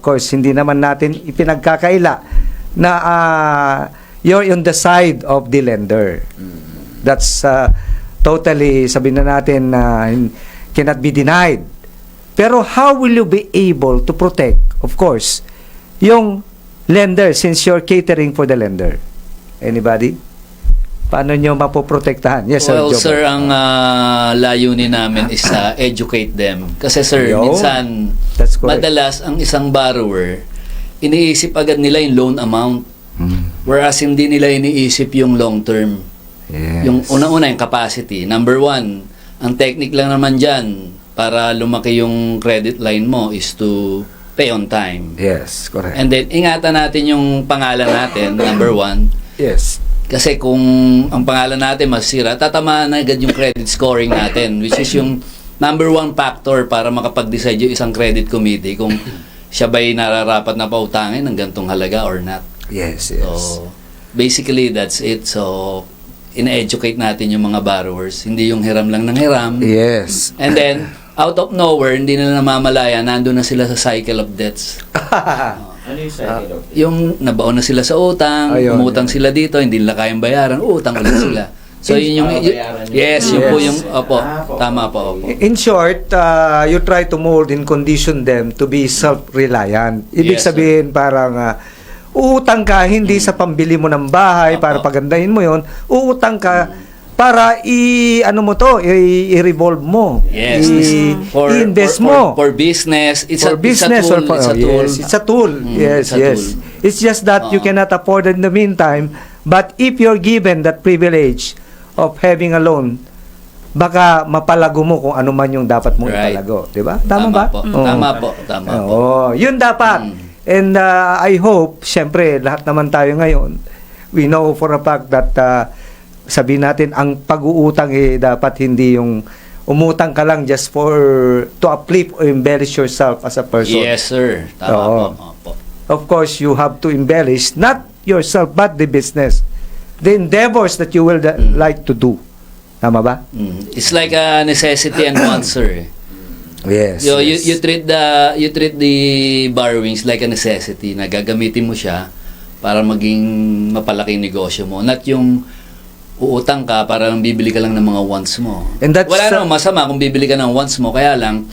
of course, hindi naman natin ipinagkakaila na you're on the side of the lender. That's totally, sabihin na natin, cannot be denied. Pero how will you be able to protect, of course, yung lender since you're catering for the lender? Anybody? Paano nyo mapoprotektahan? Yes, sir. Well, Job. sir, ang layunin namin is educate them. Kasi, sir, Yo, minsan, that's correct. madalas, ang isang borrower, iniisip agad nila yung loan amount. Whereas, hindi nila iniisip yung long term. Yes. Yung una-una, yung capacity. Number one, ang technique lang naman dyan para lumaki yung credit line mo is to pay on time. Yes, correct. And then, ingatan natin yung pangalan natin, number one. Yes. Kasi kung ang pangalan natin masira, tatamaan na agad yung credit scoring natin, which is yung number one factor para makapag-decide yung isang credit committee kung siya ba'y nararapat na pautangin ng gantong halaga or not. Yes, yes. So, basically, that's it. So, ina-educate natin yung mga borrowers. Hindi yung hiram lang ng hiram. Yes. And then, out of nowhere, hindi na namamalaya, nandun na sila sa cycle of debts. Ano yung cycle of? Yung nabaon na sila sa utang, Ayun, umutang sila dito, hindi nila kayang bayaran, utang ulit sila. So, yun yung, bayaran nila. yes, yun po Yes. yung, opo, tama po, opo. In short, you try to mold and condition them to be self-reliant. Ibig Yes, sabihin parang uutang ka hindi sa pambili mo ng bahay Opo. para pagandahin mo yon, uutang ka para ano mo to, i-revolve mo. Yes, i-invest mo. For business, it's For a business tool, or for, it's a tool. yes, it's a tool. Yes, it's a yes. tool. It's just that you cannot afford it in the meantime, but if you're given that privilege of having a loan, baka mapalago mo kung ano man yung dapat mong Right. ipalago, 'di ba? Tama ba? Po. Oo. Tama po, tama po. Oo, yun dapat. And I hope, syempre, lahat naman tayo ngayon, we know for a fact that sabihin natin, ang pag-uutang dapat hindi yung umutang ka lang just for to uplift or embellish yourself as a person. Yes, sir. Tama Oo. po. Opo. Of course, you have to embellish not yourself but the business, the endeavors that you will like to do. Tama ba? It's like a necessity and want, sir. Yes. You treat the borrowings like a necessity na gagamitin mo siya para maging mapalaki yung negosyo mo. Not yung uutang ka para lang bibili ka lang ng mga wants mo. And that's, Wala namang masama kung bibili ka ng wants mo, kaya lang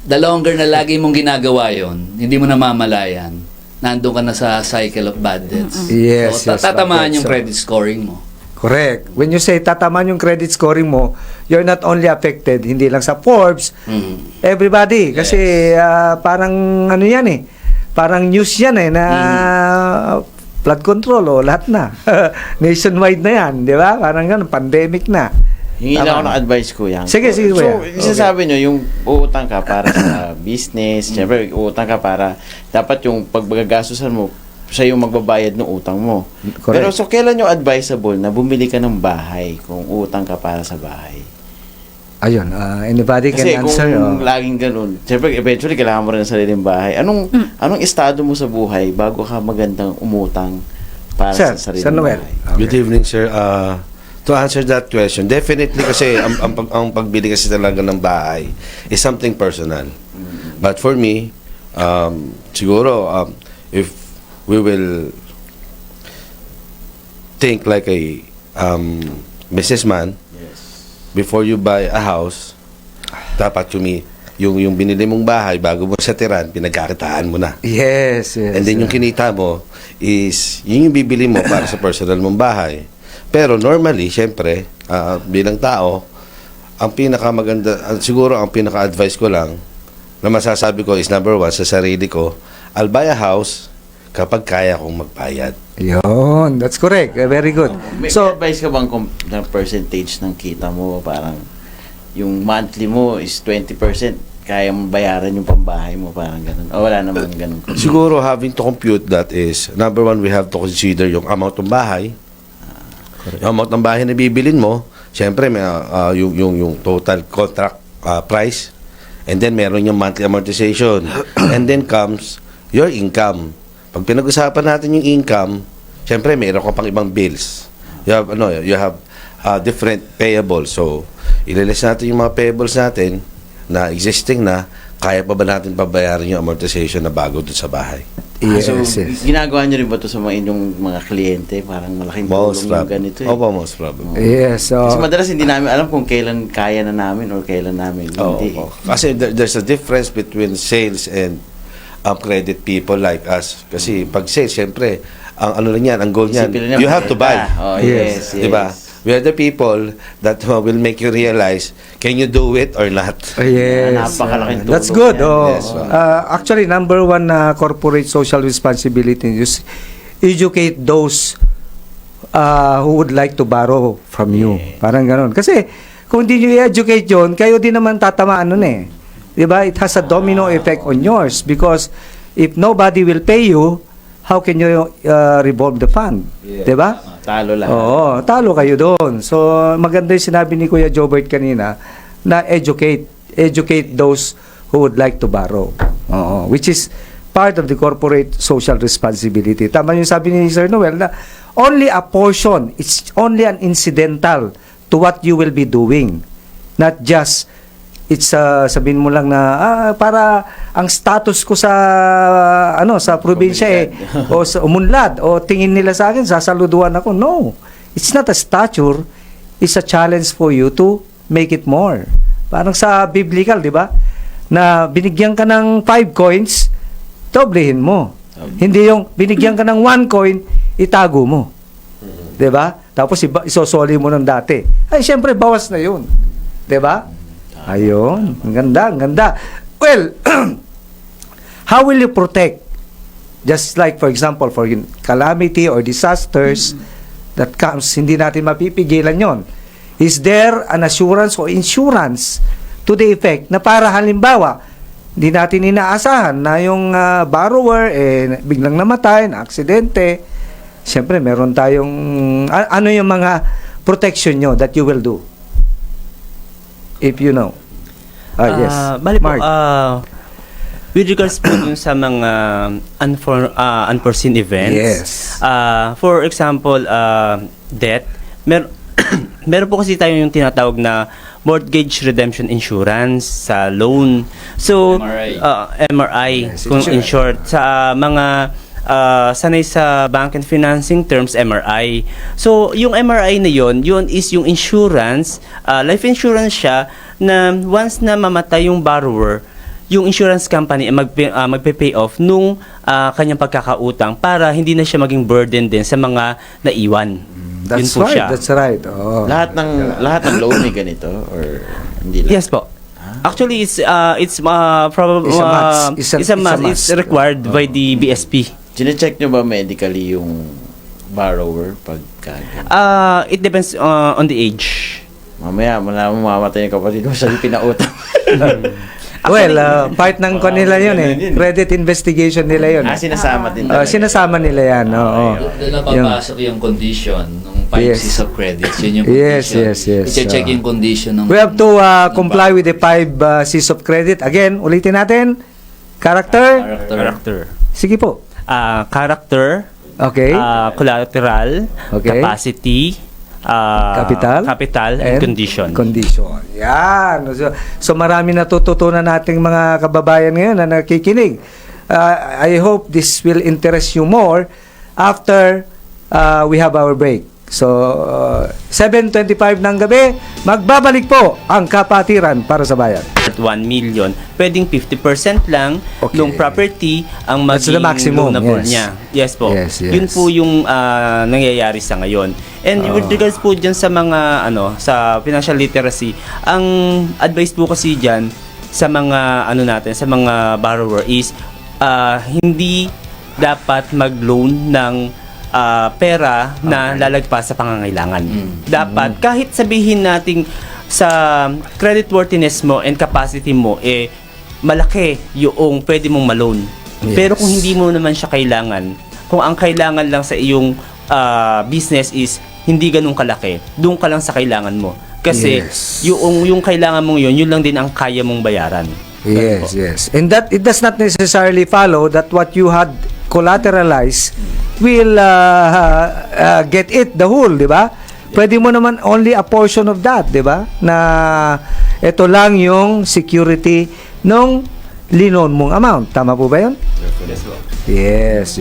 the longer na lagi mong ginagawa yon, hindi mo namamalayan, nandun ka na sa cycle of bad debts. Yes, So, yes, tatamaan bad yung debts. credit scoring mo. Correct. When you say tataman yung credit scoring mo, you're not only affected, hindi lang sa Forbes, everybody. Kasi parang ano yan eh, parang news yan eh, na flood control o lahat na. Nationwide na yan, di ba? Parang ganun, pandemic na. Hingi lang ako ng advice ko yan. Sige, sige, So, kuya. isasabi nyo, yung uutang ka para sa business, syempre, uutang ka para, dapat yung paggagastusan mo, siya yung magbabayad ng utang mo. Correct. Pero so, kailan yung advisable na bumili ka ng bahay kung utang ka para sa bahay? Ayun, anybody Kasi can kung answer. laging ganun, syempre, eventually, kailangan mo rin ng sariling bahay. Anong estado mo sa buhay bago ka magandang umutang para Sir, sa sariling Sir Noel. bahay? Good evening, sir. To answer that question, definitely kasi ang pagbili kasi talaga ng bahay is something personal. But for me, siguro, if we will think like a businessman, before you buy a house, dapat yung binili mong bahay bago mo sa tiran, pinagkakitaan mo na. Yes, yes. And then yung kinita mo is yun yung bibili mo para sa personal mong bahay. Pero normally, syempre, bilang tao, ang pinakamaganda, siguro ang pinaka-advice ko lang na masasabi ko is number one, sa sarili ko, I'll buy a house kapag kaya kong magbayad. Yun, that's correct. Very good. May So, advice ka bang na percentage ng kita mo? Parang yung monthly mo is 20%, kaya mo bayaran yung pambahay mo, parang ganun. O wala naman ganun. Siguro having to compute that is, number one, we have to consider yung amount ng bahay. Yung amount ng bahay na bibilin mo, syempre may yung total contract price, and then meron yung monthly amortization, and then comes your income. Pag pinag-usapan natin yung income, syempre meron ka pang ibang bills. You have different payables. So, ililis natin yung mga payables natin na existing na, kaya pa ba natin pabayaran yung amortization na bago doon sa bahay? Yes, So, yes. ginagawa nyo rin ba ito sa mga inyong mga kliyente? Parang malaking tulong yung ganito eh. Opo, most probably. Yes, so, Kasi madalas hindi namin alam kung kailan kaya na namin or kailan namin hindi. Oo. Kasi there's a difference between sales and credit people like us. Kasi pag sales, syempre, ang ano lang yan, ang goal niyan, Isipin nila, you have to buy. Oh, Yes. yes, yes. Diba? We are the people that will make you realize, can you do it or not? yes. Napakalaking tulong That's good. yan. Oh. Yes, wow. Actually, number one corporate social responsibility is educate those who would like to borrow from you. Parang ganon. Kasi kung hindi nyo i-educate yun, kayo din naman tatamaan nun eh. Diba? It has a domino effect on yours because if nobody will pay you, how can you revolve the fund? Diba? Talo lahat. Oo, talo kayo doon. So, maganda yung sinabi ni Kuya Jobert kanina na educate those who would like to borrow. Oo, which is part of the corporate social responsibility. Tama yung sabi ni Sir Noel na only a portion, it's only an incidental to what you will be doing. Not just it's sabihin mo lang na para ang status ko sa sa probinsya o sa umunlad o tingin nila sa akin sasaluduan ako. No, it's not a stature, it's a challenge for you to make it more. Parang sa biblical, di ba, na binigyan ka ng 5 coins, doblehin mo. Hindi yung binigyan ka ng 1 coin, itago mo, di ba, tapos isosoli mo ng dati. Ay syempre bawas na yun, di ba? Ayun, ang ganda, ang ganda. Well, how will you protect? Just like, for example, for calamity or disasters that comes, hindi natin mapipigilan yon. Is there an assurance or insurance to the effect na para halimbawa, hindi natin inaasahan na yung borrower biglang namatay, na aksidente, siyempre meron tayong, ano yung mga protection nyo that you will do? If you know. Yes. Bali po, Mark. with regards po dun sa mga unforeseen events, Yes. For example, debt, meron po kasi tayo yung tinatawag na mortgage redemption insurance sa loan. So, MRI. MRI, Yes, kung in insurance. short, sa mga sanay sa bank and financing terms, MRI. So, yung MRI na yun is yung insurance, life insurance siya, na once na mamatay yung borrower, yung insurance company ay magpe-pay off nung kanyang pagkakautang para hindi na siya maging burden din sa mga naiwan. Yun That's po right, siya. that's right. Oh. Lahat ng loan may ganito or hindi lang? Yes po. Actually, it's probably It's a must. it's a must. It's required by the BSP. Chine-check nyo ba medically yung borrower pagka It depends on the age. mamaya mamamatay yung kapatid mo siya yung pinautang? Part ng kanila yun Credit investigation nila yun. Sinasama din talaga. Sinasama nila yan. Oo. Doon na papasok yung condition ng 5 Yes. C's of credits. Yun yung Yes, condition. yes. I-check yung condition ng... We have to comply with the 5 C's of credit. Again, ulitin natin. Character. Character. Sige po. Character, Okay. collateral, Okay. capacity, capital and condition. Condition. Yan. So marami natututunan nating mga kababayan ngayon na nakikinig. I hope this will interest you more after we have our break. So, 7:25 ng gabi, magbabalik po ang Kapatiran para sa Bayan. At 1 million, pwedeng 50% lang Okay. ng property ang That's the maging maximum, loanable yes. niya. Yes po. Yes, yes. Yun po yung nangyayari sa ngayon. And with regards po dyan sa mga sa financial literacy, ang advice po kasi dyan sa mga natin, sa mga borrower is hindi dapat mag-loan ng pera na lalagpas sa pangangailangan. Dapat kahit sabihin nating sa creditworthiness mo and capacity mo malaki yung pwede mong ma-loan. Yes. Pero kung hindi mo naman siya kailangan, kung ang kailangan lang sa iyong business is hindi ganun kalaki, doon ka lang sa kailangan mo. Kasi Yes. yung kailangan mong yun lang din ang kaya mong bayaran. Yes, yes. And that it does not necessarily follow that what you had collateralized will get it the whole, di ba? Pwede mo naman only a portion of that, di ba? Na ito lang yung security nung linon mong amount. Tama po ba yun? Yes.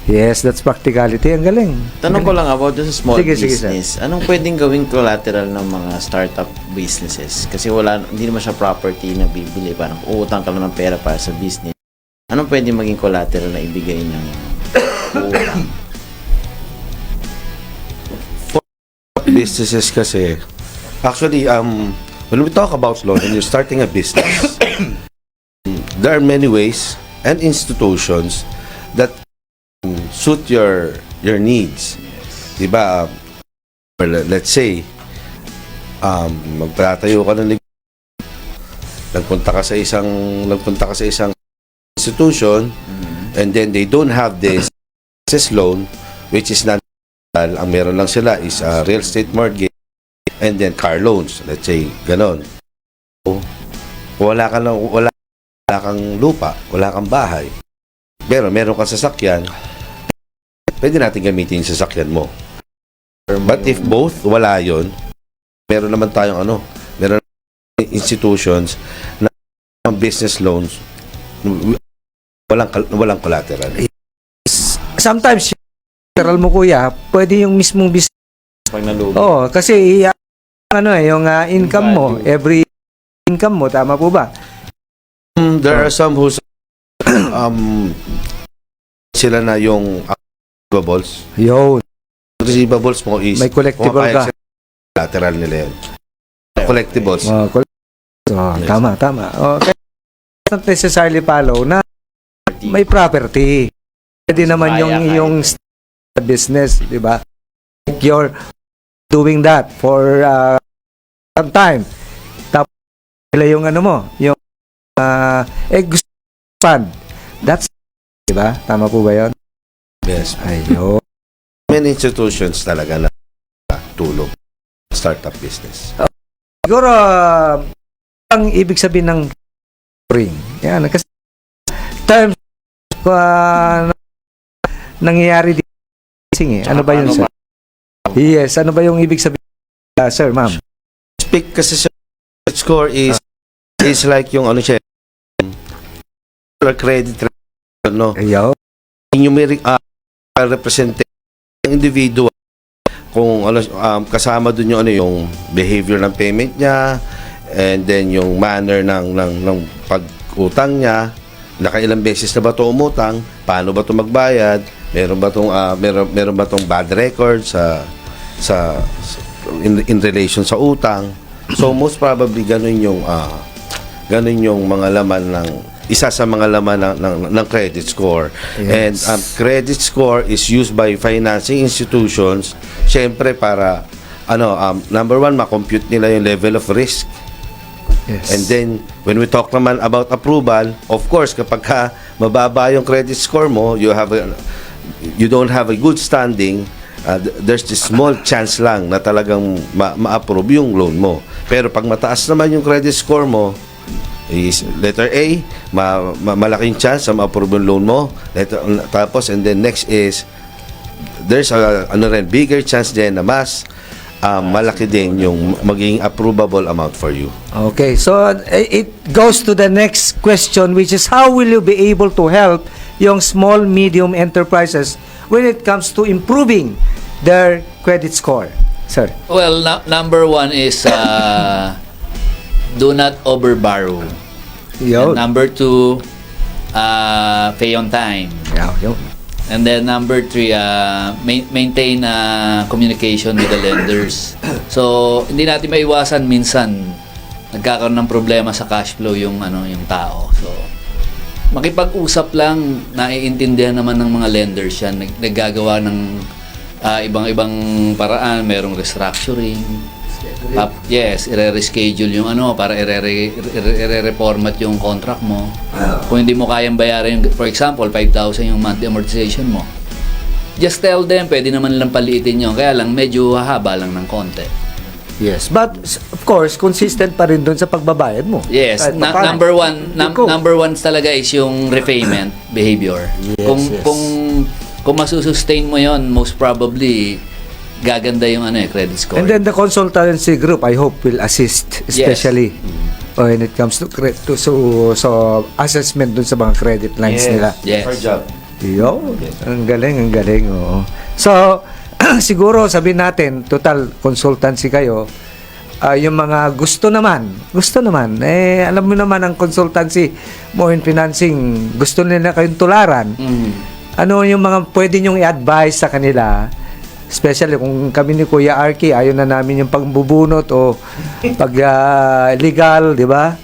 Yes, that's practicality. Ang galing. Tanong ko lang about sa small Sige, sir. business. Anong pwedeng gawing collateral ng mga startup businesses? Kasi hindi naman siya property na bibili. Parang uutang ka lang ng pera para sa business. Anong pwedeng maging collateral na ibigay ng utang? Businesses kasi, actually, when we talk about loan and you're starting a business, there are many ways and institutions that suit your needs. Diba? Let's say, magpatayo ka ng nagpunta ka sa isang institution, and then they don't have this access loan, which is not, ang meron lang sila is real estate mortgage and then car loans, let's say ganon. So, wala kang lupa, wala kang bahay, pero meron kang sasakyan, pwede natin gamitin yung sasakyan mo. But if both wala yon, meron naman tayong meron institutions na business loans, walang collateral. Sometimes, collateral mo, kuya, pwede yung mismong business. Pag nalugi. Kasi yung income mo, every income mo, tama po ba? There are some who sila na yung receivables. Yun. Receivables mo is May collectible ka. Collateral nila yun. Collectibles. Tama. Okay. Not necessarily follow na may property. Pwede naman yung business, di ba? Like you're doing that for some time. Tapos yung yung gusto fund. That's, di ba? Tama po ba yun? Yes. Ayun. Many institutions talaga na tulong startup business. Siguro, ang ibig sabihin ng ring. Yan. Kasi terms nangyayari dito. Ano ba yun, sir? Yes. Ano ba yung ibig sabihin, sir, ma'am? Speak kasi sa score is like yung credit Ayaw. numeric represent ng individual kung kasama dun yung yung behavior ng payment niya, and then yung manner ng pag-utang niya, nakailang beses na ba ito umutang, paano ba ito magbayad, meron ba itong bad record in relation sa utang. So most probably ganun yung mga laman ng isa sa mga laman ng credit score. Yes. And credit score is used by financing institutions syempre para number one, makompute nila yung level of risk. Yes. And then when we talk naman about approval, of course kapag mababa yung credit score mo, you don't have a good standing, there's this small chance lang na talagang ma-approve yung loan mo. Pero pag mataas naman yung credit score mo, is letter A, malaking chance na ma-approve yung loan mo. Tapos, and then next is, there's a bigger chance din na mas malaki din yung maging approvable amount for you. Okay, so it goes to the next question, which is how will you be able to help yung small, medium enterprises when it comes to improving their credit score, sir? Well, number one is do not overborrow. And number two, pay on time. And then number three, maintain communication with the lenders. So, hindi natin maiwasan minsan nagkakaroon ng problema sa cash flow yung tao. So, makipag-usap lang, naiintindihan naman ng mga lenders yan. Naggagawa ng ibang-ibang paraan, merong restructuring. Yes, i-reschedule yung para i-reformat yung contract mo. Kung hindi mo kayang bayaran yung, for example, 5,000 yung monthly amortization mo, just tell them, pwede naman nilang paliitin yun. Kaya lang, medyo hahaba lang ng konti. Yes, but of course, consistent pa rin doon sa pagbabayad mo. Yes, number one talaga is yung repayment behavior. Yes, Kung masusustain mo yon, most probably gaganda yung credit score. And then the consultancy group, I hope, will assist, especially. when it comes to so assessment dun sa mga credit lines nila. Yes. Fair job. Yo, ang galing, oo. So, siguro sabihin natin, total consultancy kayo, yung mga gusto naman, alam mo naman ang consultancy mo in financing, gusto nila kayong tularan. Ano yung mga pwede nyong i-advise sa kanila, especially kung kami ni Kuya Arky, ayaw na namin yung pagbubunot o pag legal, di ba?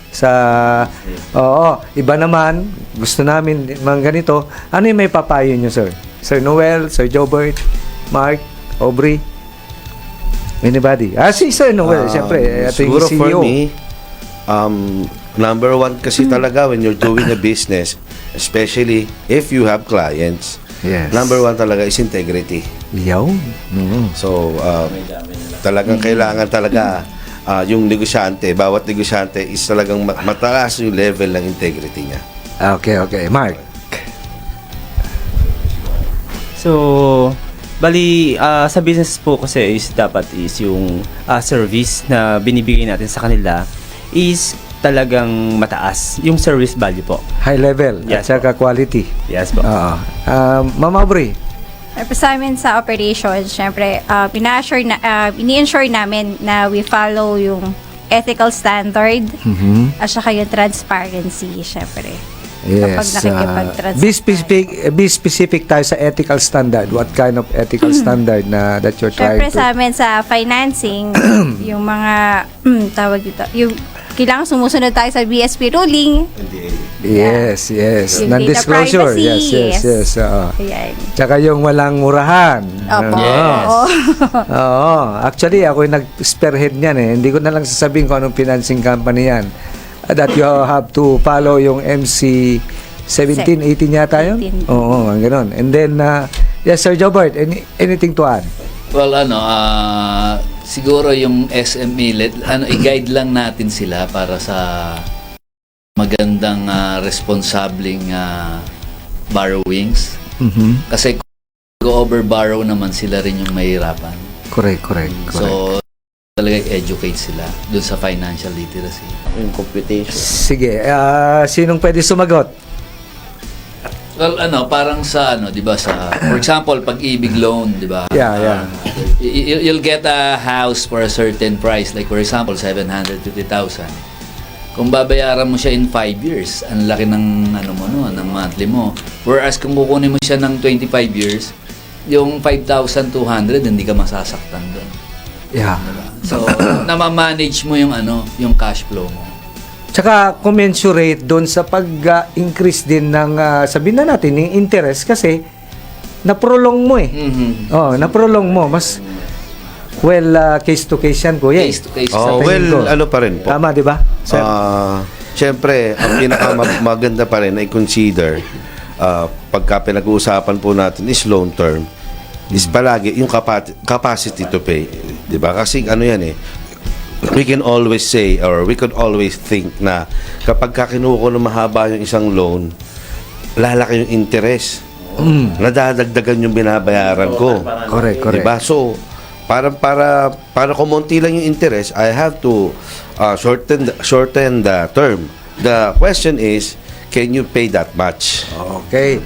Iba naman, gusto namin mga ganito. Ano yung may papayo nyo, sir? Sir Noel, Sir Jobert, Mark, Aubrey? Anybody? Si Sir Noel, siyempre. Ito yung Siguro CEO. for me, number one kasi talaga when you're doing a business, especially if you have clients, Yes. number one talaga is integrity. Yaw. So, talagang kailangan talaga yung negosyante, bawat negosyante is talagang mataas yung level ng integrity niya. Okay. Mark? So, bali, sa business po kasi is dapat is yung service na binibigay natin sa kanila is talagang mataas. Yung service value po. High level Yes, at saka quality. Yes po. Oo. Ma'am Aubrey? Sa amin sa operations, syempre, ini-ensure namin na we follow yung ethical standard at saka yung transparency, syempre. Kapag nakikipag-transact Be specific tayo sa ethical standard. What kind of ethical standard na that you're trying Syempre to... sa amin sa financing, yung mga, tawag dito, yung kailangan sumusunod tayo sa BSP ruling. Yes. Yung Non-disclosure. data privacy, Yes. Oo. Ayan. Tsaka yung walang murahan. Opo. Yes. Oo. Oo. Actually, ako yung nag-spearhead niyan eh. Hindi ko na lang sasabihin kung anong financing company yan. That you have to follow yung MC 17, 18 yata yun? 18. Oo, gano'n. And then, yes, Sir Jobert, anything to add? Well, siguro yung SME, i-guide lang natin sila para sa magandang responsableng borrowings. Kasi kung go-over-borrow naman sila rin yung mahirapan. Correct. So, talaga educate sila dun sa financial literacy. Yung computation. Sige, sinong pwede sumagot? Well, parang sa, di ba, for example, pag-ibig loan, di ba? Yeah. You'll get a house for a certain price, like for example, 750,000. Kung babayaran mo siya in 5 years, ang laki ng, ng monthly mo. Whereas kung kukunin mo siya ng 25 years, yung 5,200, hindi ka masasaktan doon. Yeah. So, namamanage mo yung yung cash flow mo. Tsaka commensurate doon sa pag-increase din ng, sabihin na natin, yung interest kasi na-prolong mo eh. Na-prolong mo. Mas, case to case yan, kuya. Case to case. Sa tingin ko. Pa rin po. Tama, di ba? Sir? Siyempre, ang pinakamaganda pa rin ay consider pagka pinag-uusapan po natin is long term is palagi yung capacity to pay. Di ba? Kasi yan eh, we can always say or we could always think na kapag kinuha ng mahaba yung isang loan, lalaki yung interest. Nadadagdagan yung binabayaran ko. Correct. Diba? So, para kumonti lang yung interest, I have to shorten the term. The question is, can you pay that much? Okay.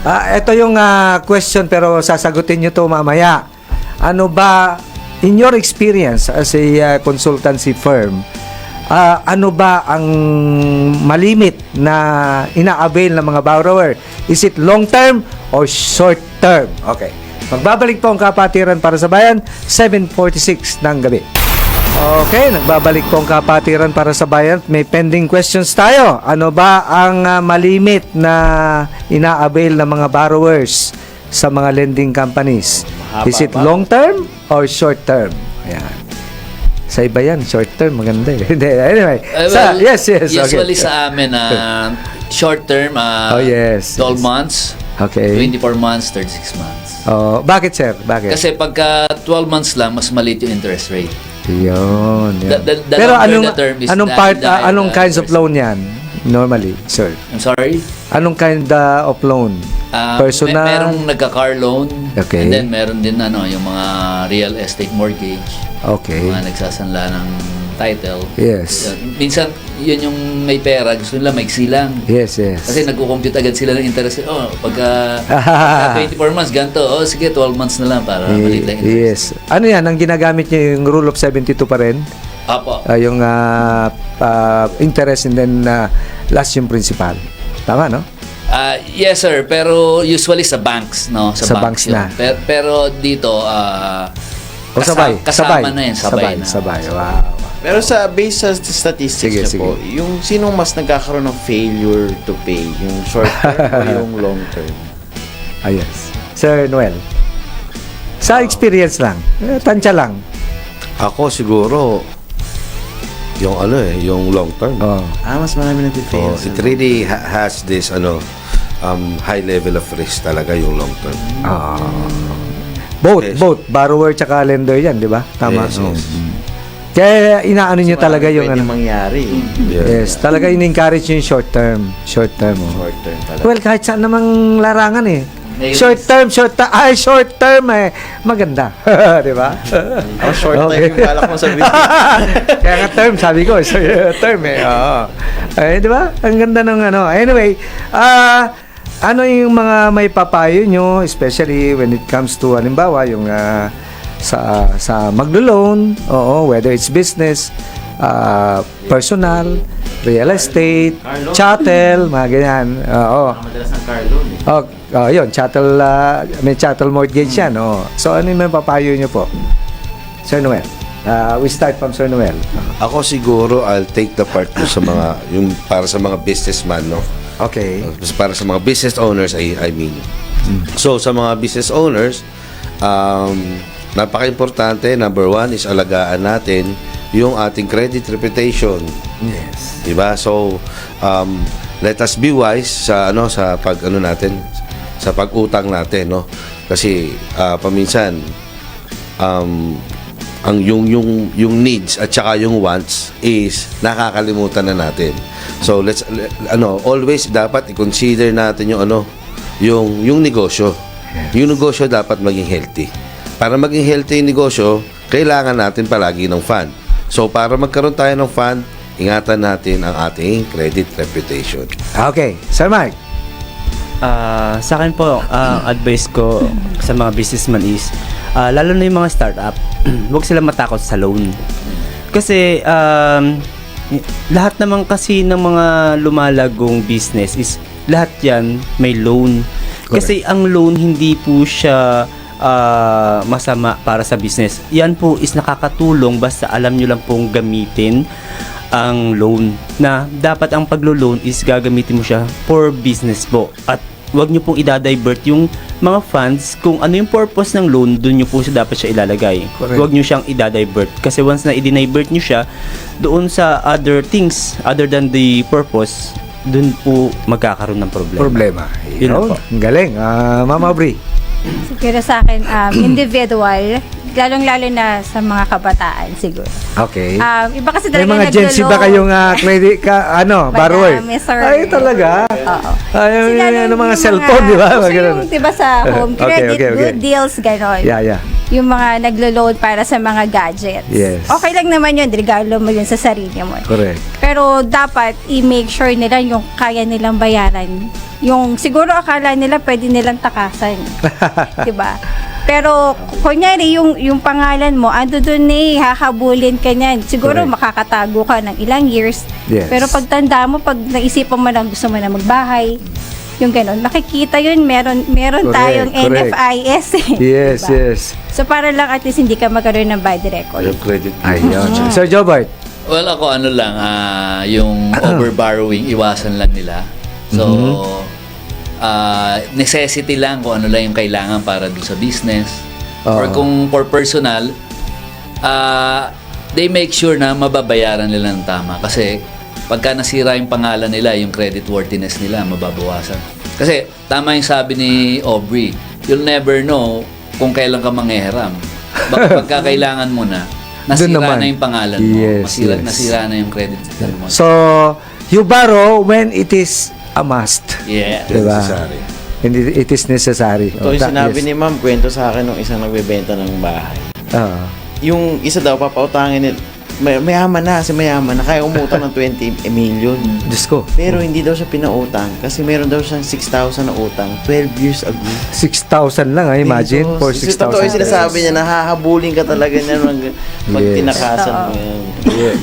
Ito yung question pero sasagutin nyo to mamaya. Ano ba, in your experience as a consultancy firm, ano ba ang malimit na ina-avail ng mga borrower? Is it long term or short term? Okay. Magbabalik po ang Kapatiran para sa Bayan, 7:46 ng gabi. Okay, nagbabalik po ang Kapatiran para sa Bayan. May pending questions tayo. Ano ba ang malimit na ina-avail ng mga borrowers sa mga lending companies? Is it long term or short term? Ayan. Sa iba yan, short term, maganda eh. Anyway, yes. Usually Okay. sa amin, short term, yes. 12 months, Okay. 24 months, 36 months. Bakit, sir? Bakit? Kasi pagka 12 months lang, mas maliit yung interest rate. Yun. The Pero longer the term is anong kinds of loan yan? Normally, sir. I'm sorry? Anong kind of loan? Personal? Merong nagka-car loan. Okay. And then meron din yung mga real estate mortgage. Okay. Mga nagsasanla ng title. Yes. Minsan, yun yung may pera, gusto nila maiksi lang. Yes, yes. Kasi nagko-compute agad sila ng interest. Oh, pagka 24 months, ganito. Oh, sige, 12 months na lang para maliit lang interest. Yes. Ano yan? Ang ginagamit niyo yung rule of 72 pa rin? Apo. Yung interest and then last yung principal. Tama, no? Yes, sir. Pero usually sa banks, no? Sa banks yun. na. Pero dito, O sabay. kasama na yan. Sabay na. Sabay. Wow. Pero based sa statistics Sige, niyo po, yung sinong mas nagkakaroon ng failure to pay? Yung short term o yung long term? Yes. Sir Noel. Sa experience lang. Tansya lang. Ako siguro, yung yung long term. Oh. Mas marami nag-fail. It really has this high level of risk talaga yung long term. Both, Yes. both. Borrower tsaka lender yan, di ba? Tama. Yes, Oh. yes. Kaya inaano nyo talaga yung Pwede ano. mangyari. Yes, talaga in-encourage yung short term. Short term. Oh. Short term talaga. Well, kahit saan namang larangan eh. Ayun. Short term eh. Maganda. di ba? Ako short term Okay. yung balak mo sa business. Kaya nga term, sabi ko, term eh. Oo. Di ba? Ang ganda ng ano. Anyway, ano yung mga may papayo nyo, especially when it comes to, halimbawa, yung sa maglo-loan, whether it's business, personal, real estate, chattel, mga ganyan. Madalas ng car loan eh. Yun, chattel, may chattel mortgage yan. So, ano yung may papayo nyo po? Sir Noel. We start from Sir Noel. Ako siguro, I'll take the part ko sa mga, yung para sa mga businessman, no? Okay. Para sa mga business owners, I mean. So, sa mga business owners, napaka-importante, number one is alagaan natin yung ating credit reputation. Yes. Diba? So, let us be wise sa sa natin, sa pag-utang natin, no? Kasi paminsan ang yung needs at saka yung wants is nakakalimutan na natin. So, let's always dapat i-consider natin yung negosyo. Yung negosyo dapat maging healthy. Para maging healthy yung negosyo, kailangan natin palagi ng fund. So, para magkaroon tayo ng fund, ingatan natin ang ating credit reputation. Okay. Sir Mike. Sa akin po, advice ko sa mga businessman is, lalo na yung mga startup, huwag sila matakot sa loan. Kasi, lahat naman kasi ng mga lumalagong business is, lahat yan may loan. Kasi ang loan, hindi po siya masama para sa business. Yan po is nakakatulong basta alam nyo lang pong gamitin ang loan. Na dapat ang paglo-loan is gagamitin mo siya for business po. At wag nyo pong idadivert yung mga funds kung ano yung purpose ng loan, dun nyo po dapat siya ilalagay. Correct. Wag nyo siyang idadivert. Kasi once na i-divert nyo siya doon sa other things other than the purpose, dun po magkakaroon ng problema. Yun Yun po. Ang galing. Mama Aubrey. Siguro sa akin, individual, lalong-lalo na sa mga kabataan siguro. Okay. Iba kasi May talaga mga Gen Z ba kayong credit borrower? Madami, sir. Ay, talaga? Oo. Ay, Sila yung mga yung cellphone, di ba? Kasi Mga ganun. yung, di ba sa home Okay, credit, okay. good deals, gano'n. Yeah. Yung mga naglo-load para sa mga gadgets. Yes. Okay lang naman yun, regalo mo yun sa sarili mo. Correct. Pero dapat i-make sure nila yung kaya nilang bayaran. Yung siguro akala nila pwede nilang takasan. 'Di ba? Pero kunyari yung pangalan mo ando doon hahabulin ka niyan. Siguro Correct. makakatago ka ng ilang years. Yes. Pero pagtanda mo, pag naisipan mo na gusto mo na magbahay, yung gano'n, makikita yun, meron Correct, tayong correct. NFIS eh. Yes, Diba? yes. So para lang at least hindi ka magkaroon ng bad record. Yung credit. Ayun. Sir Jobart. Well, ako yung over-borrowing, iwasan lang nila. So, necessity lang kung ano lang yung kailangan para doon sa business. Or Oo. kung for personal, they make sure na mababayaran nila ng tama. Kasi, pagka nasira yung pangalan nila, yung credit worthiness nila, mababawasan. Kasi, tama yung sabi ni Aubrey, you'll never know kung kailan ka manghihiram. Baka pagka kailangan mo na, nasira naman. na yung pangalan mo. Yes, yes. Nasira na yung credit mo. So, you borrow when it is a must. Yeah. Diba? Necessary. Hindi, it is necessary. Ito yung sinabi ni ma'am, kwento sa akin ng isang nagbebenta ng bahay. Oo. Yung isa daw, papautangin nila, mayaman na, kaya umutang ng 20 million. Diyos ko. Pero hindi daw siya pinautang kasi meron daw siyang 6,000 na utang 12 years ago. 6,000 lang, imagine, Diyos. for Kasi totoo yung 6,000. sinasabi niya, nahahabulin ka talaga niya pag Yes. tinakasan mo yan.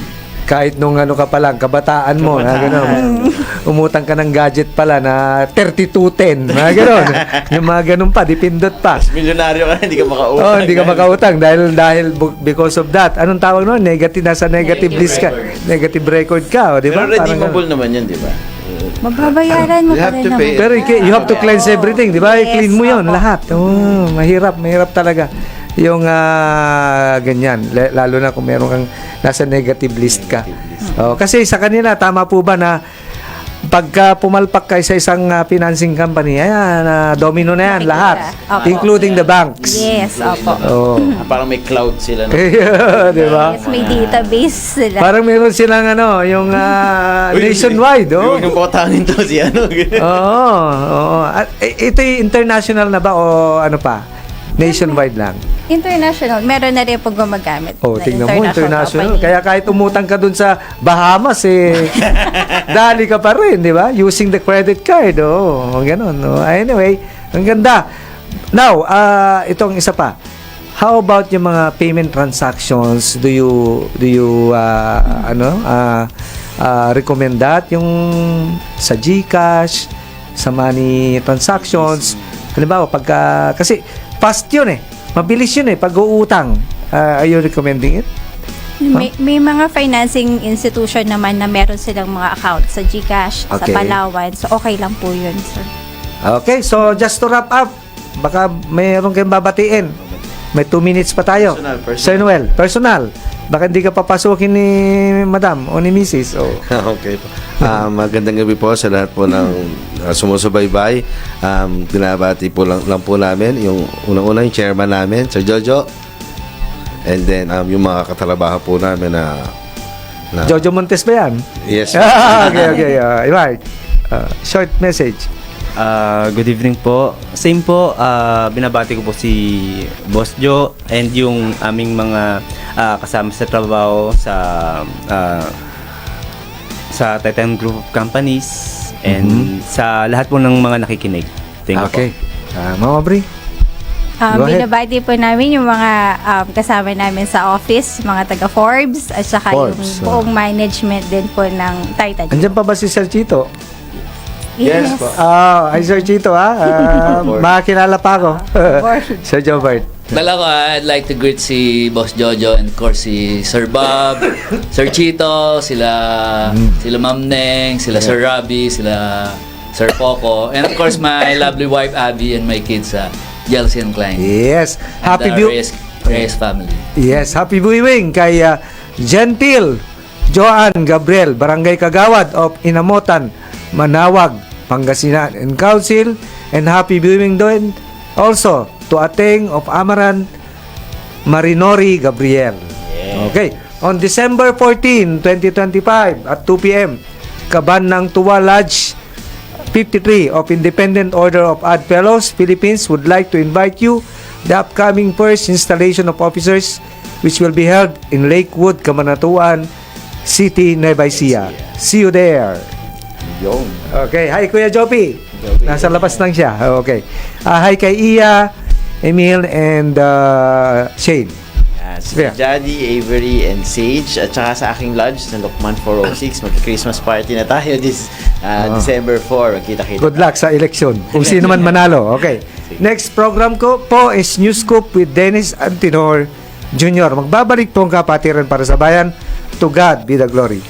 Kahit nung ano ka pa lang, kabataan mo, na gano'n, umutang ka ng gadget pala na 3210, mga gano'n. Yung mga gano'n pa, dipindot pa. Milyonaryo ka na, hindi ka makautang. Oh, hindi ka makautang dahil because of that. Anong tawag noon? Negative, nasa negative list ka. Negative record ka, o, di ba? Pero redeemable Parang naman yan, di ba? Mababayaran mo You pa have rin to naman. pay. Pero you have to cleanse everything, di ba? Yes, I-clean mo yon opo. lahat. Oh, mahirap talaga. Yung ganyan, lalo na kung meron kang nasa negative list ka. Oh, kasi sa kanila, tama po ba na pagka pumalpak ka sa isang financing company, ayan, domino na yan, Makikita. lahat. Opo. Including the banks. Yes, opo. Oh. Parang may cloud sila. No? Di ba? Yes, may database sila. Parang meron silang ano, yung nationwide, oh. Yung pautangin to si ano. Oo, oo. At, ito yung international na ba o ano pa? Nationwide lang. International, meron na rin pong gumagamit. Oh, na tingnan mo, international. company. Kaya kahit umutang ka dun sa Bahamas, dali ka pa rin, di ba? Using the credit card, oh, ganun. Oh. Anyway, ang ganda. Now, itong isa pa. How about yung mga payment transactions? Do you recommend that? Yung sa GCash, sa money transactions, halimbawa, kasi fast yun eh. Mabilis yun eh, pag-uutang. Are you recommending it? May mga financing institution naman na meron silang mga account sa GCash, Okay. sa Palawan. So, okay lang po yun, sir. Okay, so just to wrap up, baka mayroon kayong babatiin. May 2 minutes pa tayo. Personal. Sir Noel, personal. Baka hindi ka papasukin ni Madam o ni Mrs. Oh. Okay po. Magandang gabi po sa lahat po ng sumusubaybay. Binabati po lang po namin yung unang-una yung chairman namin, Sir Jojo. And then yung mga katrabaho po namin na Jojo Montes ba yan? yes. Okay. Right. Short message. Good evening po. Same po, binabati ko po si Boss Joe and yung aming mga kasama sa trabaho sa Titan Group of Companies and sa lahat po ng mga nakikinig. Thank you Okay. Mama Bri? Go ahead. Binabati po namin yung mga kasama namin sa office, mga taga Forbes, at saka Forbes, yung buong management din po ng Titan. Andyan pa ba si Sir Chito? Yes po. Ay Sir Chito makakilala pa ako. Sir Jobert. Dala ko, I'd like to greet si Boss Jojo and of course si Sir Bob, Sir Chito, sila Ma'am Neng, sila Sir Rabi, sila Sir Poco, and of course my lovely wife Abby and my kids, Jelsi and Klein. Yes. And Happy the Reyes family. Yes, happy viewing kay Gentil Joan Gabriel, Barangay Kagawad of Inamotan, Manawag, Pangasinan and Council, and happy viewing doon also to Ateng of Amaran, Marinori Gabriel. Okay. On December 14, 2025 at 2 p.m., Kaban ng Tuwa Lodge 53 of Independent Order of Odd Fellows, Philippines would like to invite you the upcoming first installation of officers which will be held in Lakewood, Cabanatuan City, Nueva Ecija. See you there. Yung. Okay, hi Kuya Jopi. Nasa labas lang siya. Okay. Hi kay Iya, Emil, and Shane. Si Yeah. Jadi, Avery, and Sage. At saka sa aking lodge na Lokman 406. Mag-Christmas party na tayo this December 4. Magkita-kita. Good luck sa eleksyon. Kung sino man manalo. Okay. Next program ko po is News Scoop with Dennis Antinor Jr. Magbabalik po ang kapatiran para sa bayan. To God be the glory.